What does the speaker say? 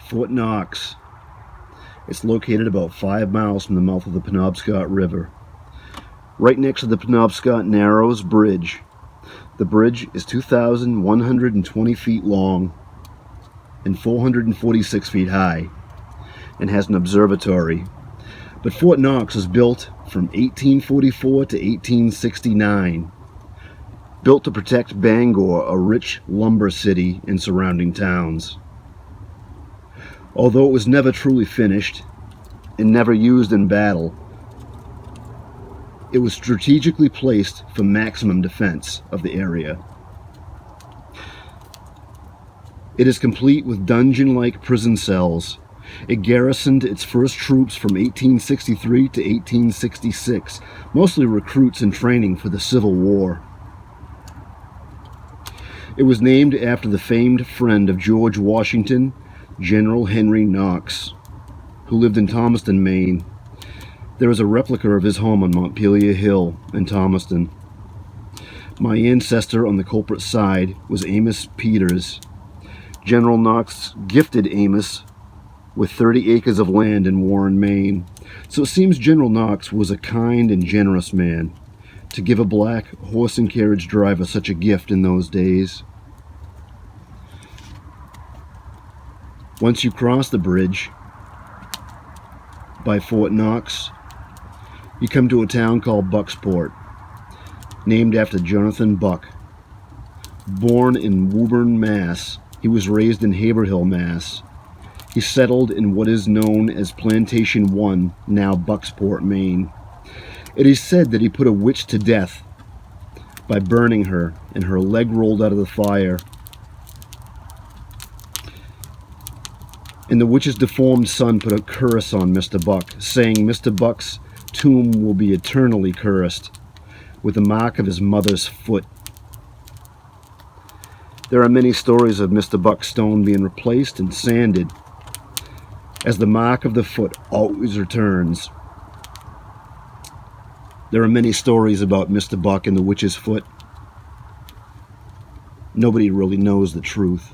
Fort Knox. It's located about 5 miles from the mouth of the Penobscot River, right next to the Penobscot Narrows Bridge. The bridge is 2,120 feet long and 446 feet high and has an observatory. But Fort Knox was built from 1844 to 1869, built to protect Bangor, a rich lumber city and surrounding towns. Although it was never truly finished and never used in battle, it was strategically placed for maximum defense of the area. It is complete with dungeon-like prison cells. It garrisoned its first troops from 1863 to 1866, mostly recruits in training for the Civil War. It was named after the famed friend of George Washington, General Henry Knox, who lived in Thomaston, Maine. There is a replica of his home on Montpelier Hill in Thomaston. My ancestor on the culprit side was Amos Peters. General Knox gifted Amos with 30 acres of land in Warren, Maine. So it seems General Knox was a kind and generous man to give a black horse and carriage driver such a gift in those days. Once you cross the bridge by Fort Knox, you come to a town called Bucksport, named after Jonathan Buck. Born in Woburn, Mass., he was raised in Haverhill, Mass. He settled in what is known as Plantation 1, now Bucksport, Maine. It is said that he put a witch to death by burning her, and her leg rolled out of the fire. And the witch's deformed son put a curse on Mr. Buck, saying Mr. Buck's tomb will be eternally cursed, with the mark of his mother's foot. There are many stories of Mr. Buck's stone being replaced and sanded, as the mark of the foot always returns. There are many stories about Mr. Buck and the witch's foot. Nobody really knows the truth.